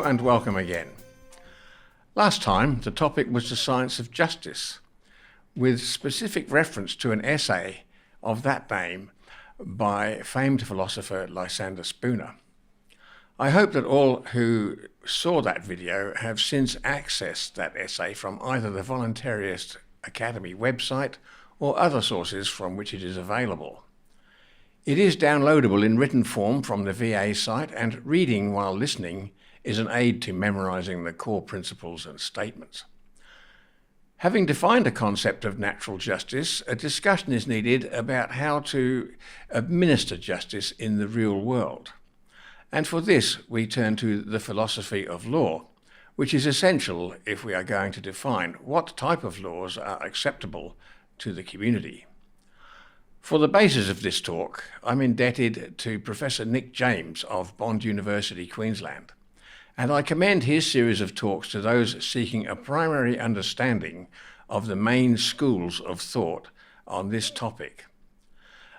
and welcome again. Last time the topic was the science of justice, with specific reference to an essay of that name by famed philosopher Lysander Spooner. I hope that all who saw that video have since accessed that essay from either the Voluntarist Academy website or other sources from which it is available. It is downloadable in written form from the VA site, and reading while listening is an aid to memorizing the core principles and statements. Having defined a concept of natural justice, a discussion is needed about how to administer justice in the real world. And for this, we turn to the philosophy of law, which is essential if we are going to define what type of laws are acceptable to the community. For the basis of this talk, I'm indebted to Professor Nick James of Bond University, Queensland, and I commend his series of talks to those seeking a primary understanding of the main schools of thought on this topic.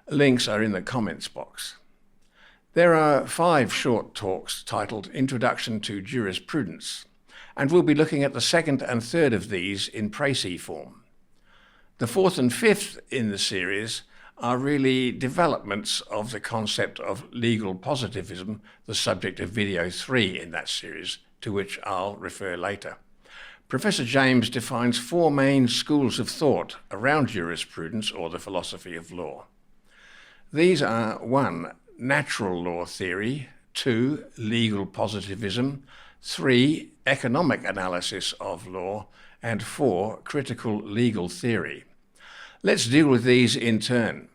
Links are in the comments box. There are 5 short talks titled Introduction to Jurisprudence, and we'll be looking at the second and third of these in précis form. The 4th and 5th in the series are really developments of the concept of legal positivism, the subject of video 3 in that series, to which I'll refer later. Professor James defines 4 main schools of thought around jurisprudence, or the philosophy of law. These are 1. Natural law theory, 2. Legal positivism, 3. Economic analysis of law, and 4. Critical legal theory. Let's deal with these in turn.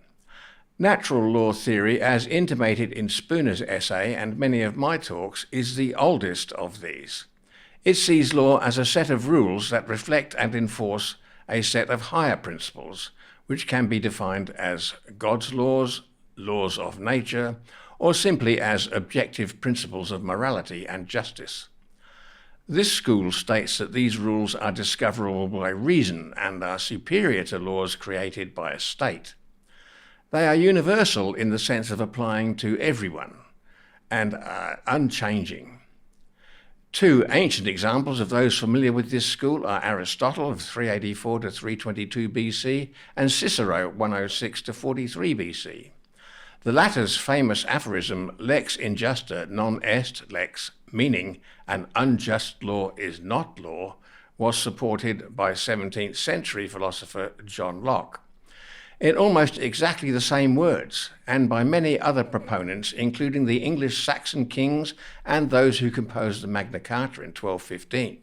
Natural law theory, as intimated in Spooner's essay and many of my talks, is the oldest of these. It sees law as a set of rules that reflect and enforce a set of higher principles, which can be defined as God's laws, laws of nature, or simply as objective principles of morality and justice. This school states that these rules are discoverable by reason and are superior to laws created by a state. They are universal in the sense of applying to everyone and are unchanging. 2 ancient examples of those familiar with this school are Aristotle of 384 to 322 BC and Cicero 106 to 43 BC. The latter's famous aphorism, lex injusta non est lex, meaning an unjust law is not law, was supported by 17th century philosopher John Locke, in almost exactly the same words, and by many other proponents, including the English Saxon kings and those who composed the Magna Carta in 1215.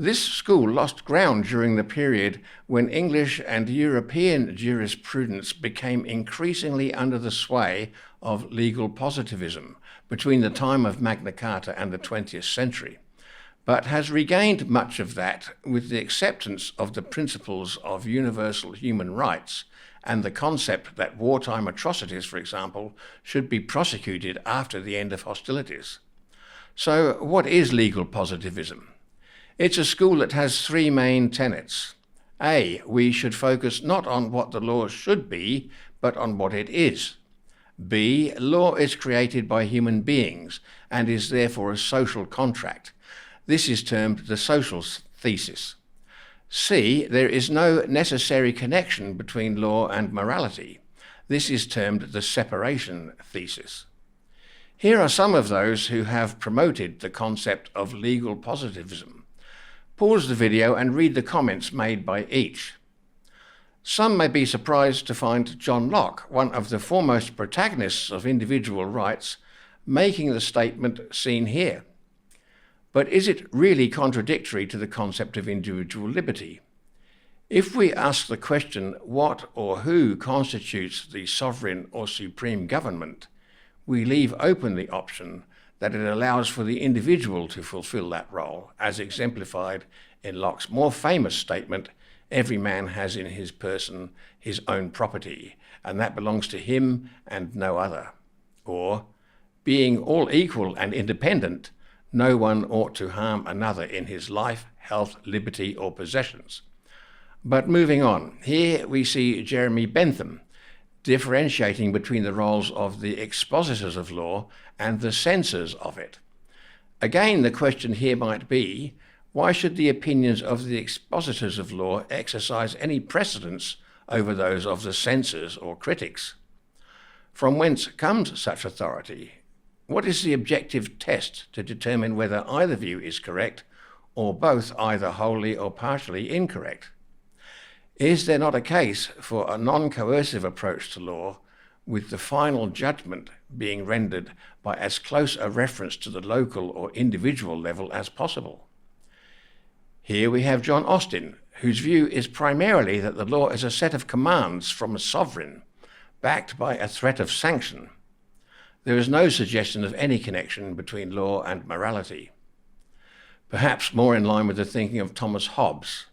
This school lost ground during the period when English and European jurisprudence became increasingly under the sway of legal positivism between the time of Magna Carta and the 20th century, but has regained much of that with the acceptance of the principles of universal human rights and the concept that wartime atrocities, for example, should be prosecuted after the end of hostilities. So what is legal positivism? It's a school that has 3 main tenets. A, we should focus not on what the law should be, but on what it is. B, law is created by human beings and is therefore a social contract. This is termed the social thesis. C, there is no necessary connection between law and morality. This is termed the separation thesis. Here are some of those who have promoted the concept of legal positivism. Pause the video and read the comments made by each. Some may be surprised to find John Locke, one of the foremost protagonists of individual rights, making the statement seen here. But is it really contradictory to the concept of individual liberty? If we ask the question, what or who constitutes the sovereign or supreme government, we leave open the option that it allows for the individual to fulfill that role, as exemplified in Locke's more famous statement, every man has in his person his own property, and that belongs to him and no other. Or, being all equal and independent, no one ought to harm another in his life, health, liberty, or possessions. But moving on, here we see Jeremy Bentham differentiating between the roles of the expositors of law and the censors of it. Again, the question here might be, why should the opinions of the expositors of law exercise any precedence over those of the censors or critics? From whence comes such authority? What is the objective test to determine whether either view is correct or both either wholly or partially incorrect? Is there not a case for a non-coercive approach to law, with the final judgment being rendered by as close a reference to the local or individual level as possible? Here we have John Austin, whose view is primarily that the law is a set of commands from a sovereign, backed by a threat of sanction. There is no suggestion of any connection between law and morality. Perhaps more in line with the thinking of Thomas Hobbes.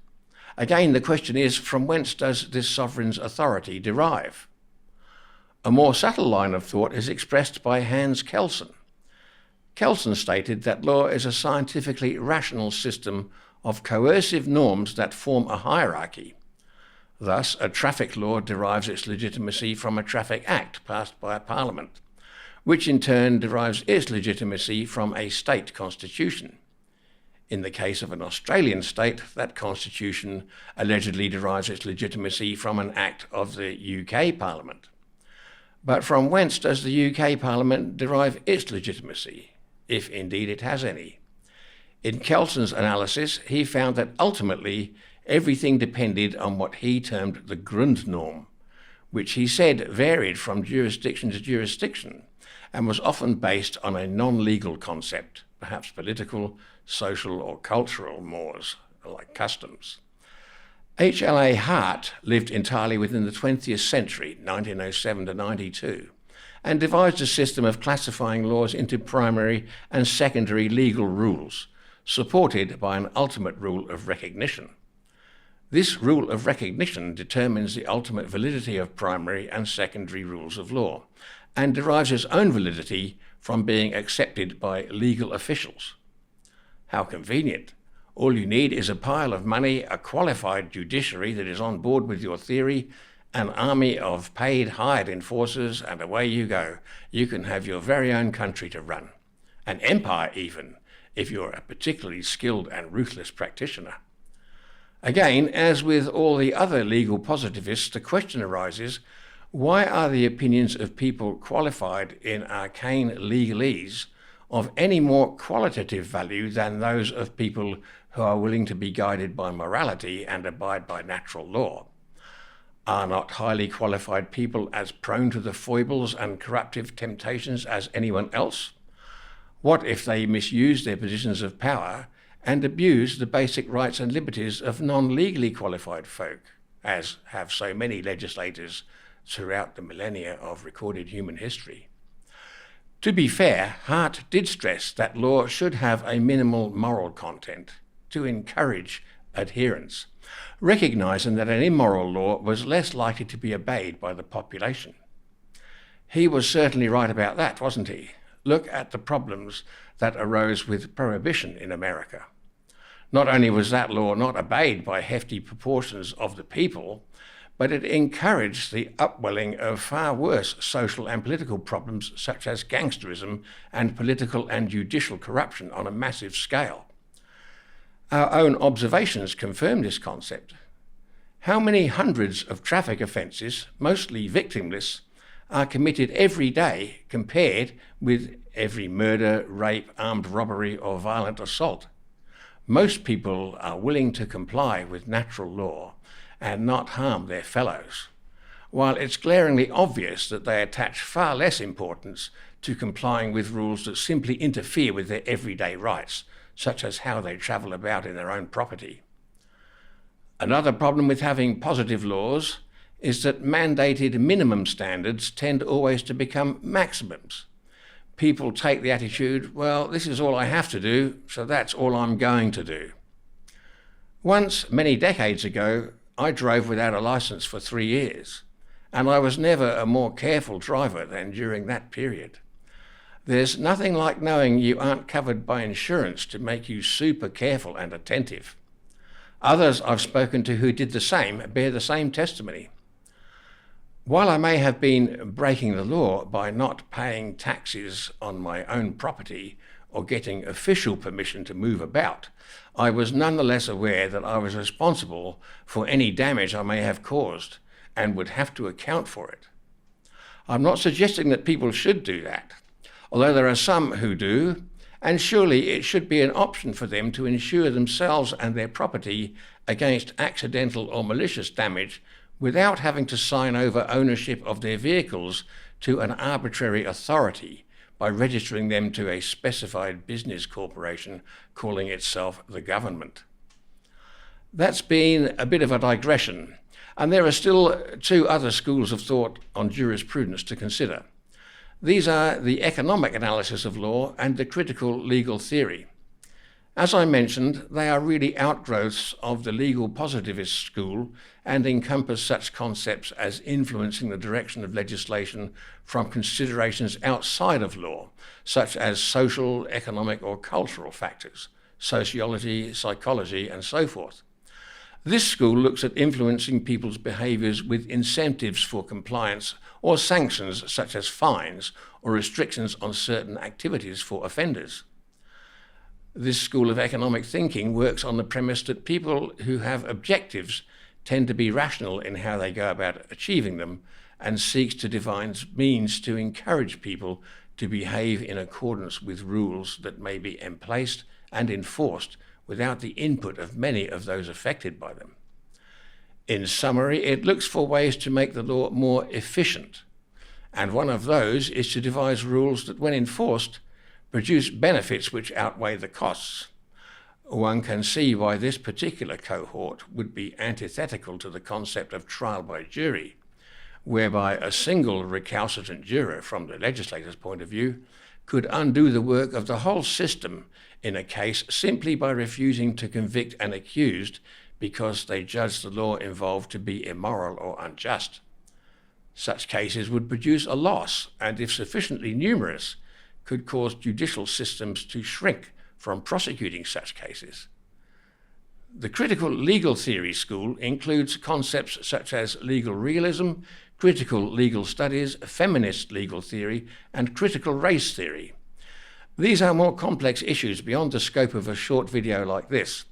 Again, the question is, from whence does this sovereign's authority derive? A more subtle line of thought is expressed by Hans Kelsen. Kelsen stated that law is a scientifically rational system of coercive norms that form a hierarchy. Thus, a traffic law derives its legitimacy from a traffic act passed by a parliament, which in turn derives its legitimacy from a state constitution. In the case of an Australian state, that constitution allegedly derives its legitimacy from an act of the UK Parliament. But from whence does the UK Parliament derive its legitimacy, if indeed it has any? In Kelsen's analysis, he found that ultimately everything depended on what he termed the Grundnorm, which he said varied from jurisdiction to jurisdiction and was often based on a non-legal concept, perhaps political, social or cultural mores, like customs. H.L.A. Hart lived entirely within the 20th century, 1907 to 92, and devised a system of classifying laws into primary and secondary legal rules, supported by an ultimate rule of recognition. This rule of recognition determines the ultimate validity of primary and secondary rules of law, and derives its own validity from being accepted by legal officials. How convenient. All you need is a pile of money, a qualified judiciary that is on board with your theory, an army of paid hired enforcers, and away you go. You can have your very own country to run. An empire even, if you're a particularly skilled and ruthless practitioner. Again, as with all the other legal positivists, the question arises, why are the opinions of people qualified in arcane legalese of any more qualitative value than those of people who are willing to be guided by morality and abide by natural law? Are not highly qualified people as prone to the foibles and corruptive temptations as anyone else? What if they misuse their positions of power and abuse the basic rights and liberties of non-legally qualified folk, as have so many legislators throughout the millennia of recorded human history? To be fair, Hart did stress that law should have a minimal moral content to encourage adherence, recognising that an immoral law was less likely to be obeyed by the population. He was certainly right about that, wasn't he? Look at the problems that arose with prohibition in America. Not only was that law not obeyed by hefty proportions of the people, but it encouraged the upwelling of far worse social and political problems such as gangsterism and political and judicial corruption on a massive scale. Our own observations confirm this concept. How many hundreds of traffic offences, mostly victimless, are committed every day compared with every murder, rape, armed robbery or violent assault? Most people are willing to comply with natural law and not harm their fellows, while it's glaringly obvious that they attach far less importance to complying with rules that simply interfere with their everyday rights, such as how they travel about in their own property. Another problem with having positive laws is that mandated minimum standards tend always to become maximums. People take the attitude, well, this is all I have to do, so that's all I'm going to do. Once, many decades ago, I drove without a licence for 3 years, and I was never a more careful driver than during that period. There's nothing like knowing you aren't covered by insurance to make you super careful and attentive. Others I've spoken to who did the same bear the same testimony. While I may have been breaking the law by not paying taxes on my own property or getting official permission to move about, I was nonetheless aware that I was responsible for any damage I may have caused and would have to account for it. I'm not suggesting that people should do that, although there are some who do, and surely it should be an option for them to insure themselves and their property against accidental or malicious damage without having to sign over ownership of their vehicles to an arbitrary authority by registering them to a specified business corporation calling itself the government. That's been a bit of a digression, and there are still two other schools of thought on jurisprudence to consider. These are the economic analysis of law and the critical legal theory. As I mentioned, they are really outgrowths of the legal positivist school and encompass such concepts as influencing the direction of legislation from considerations outside of law, such as social, economic, or cultural factors, sociology, psychology, and so forth. This school looks at influencing people's behaviours with incentives for compliance or sanctions such as fines or restrictions on certain activities for offenders. This school of economic thinking works on the premise that people who have objectives tend to be rational in how they go about achieving them and seeks to devise means to encourage people to behave in accordance with rules that may be emplaced and enforced without the input of many of those affected by them. In summary, it looks for ways to make the law more efficient, and one of those is to devise rules that, when enforced, produce benefits which outweigh the costs. One can see why this particular cohort would be antithetical to the concept of trial by jury, whereby a single recalcitrant juror, from the legislator's point of view, could undo the work of the whole system in a case simply by refusing to convict an accused because they judged the law involved to be immoral or unjust. Such cases would produce a loss, and if sufficiently numerous, could cause judicial systems to shrink from prosecuting such cases. The critical legal theory school includes concepts such as legal realism, critical legal studies, feminist legal theory, and critical race theory. These are more complex issues beyond the scope of a short video like this,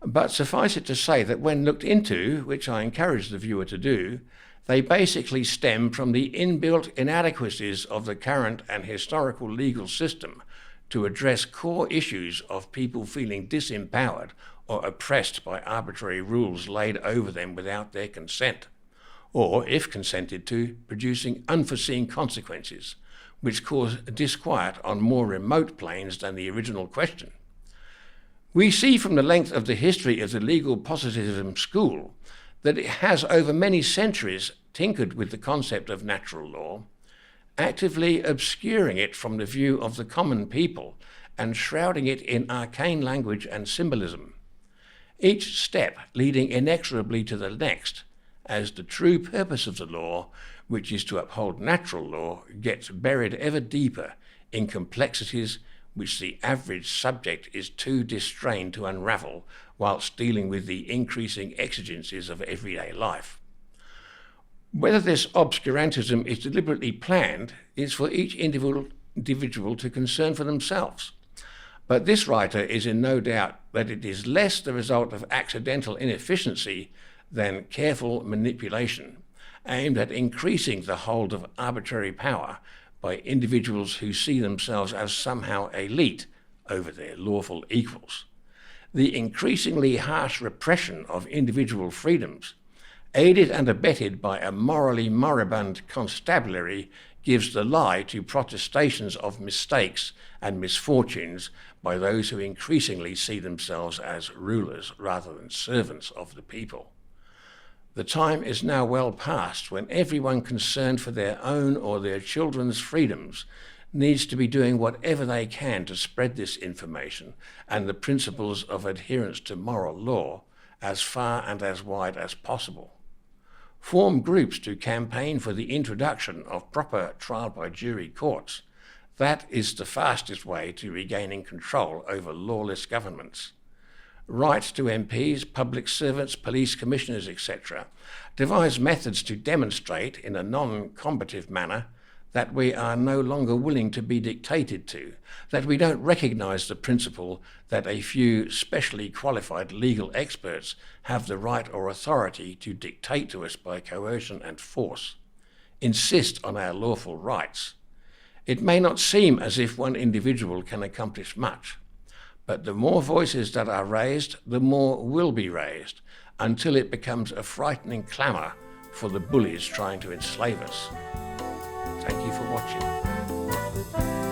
but suffice it to say that when looked into, which I encourage the viewer to do, they basically stem from the inbuilt inadequacies of the current and historical legal system to address core issues of people feeling disempowered or oppressed by arbitrary rules laid over them without their consent, or, if consented to, producing unforeseen consequences, which cause disquiet on more remote planes than the original question. We see from the length of the history of the legal positivism school that it has over many centuries tinkered with the concept of natural law, actively obscuring it from the view of the common people and shrouding it in arcane language and symbolism, each step leading inexorably to the next, as the true purpose of the law, which is to uphold natural law, gets buried ever deeper in complexities which the average subject is too distrained to unravel whilst dealing with the increasing exigencies of everyday life. Whether this obscurantism is deliberately planned is for each individual to concern for themselves. But this writer is in no doubt that it is less the result of accidental inefficiency than careful manipulation, aimed at increasing the hold of arbitrary power by individuals who see themselves as somehow elite over their lawful equals. The increasingly harsh repression of individual freedoms, aided and abetted by a morally moribund constabulary, gives the lie to protestations of mistakes and misfortunes by those who increasingly see themselves as rulers rather than servants of the people. The time is now well past when everyone concerned for their own or their children's freedoms needs to be doing whatever they can to spread this information and the principles of adherence to moral law as far and as wide as possible. Form groups to campaign for the introduction of proper trial by jury courts. That is the fastest way to regaining control over lawless governments. Write to MPs, public servants, police commissioners, etc. Devise methods to demonstrate, in a non-combative manner, that we are no longer willing to be dictated to, that we don't recognise the principle that a few specially qualified legal experts have the right or authority to dictate to us by coercion and force, insist on our lawful rights. It may not seem as if one individual can accomplish much, but the more voices that are raised, the more will be raised, until it becomes a frightening clamour for the bullies trying to enslave us. Thank you for watching.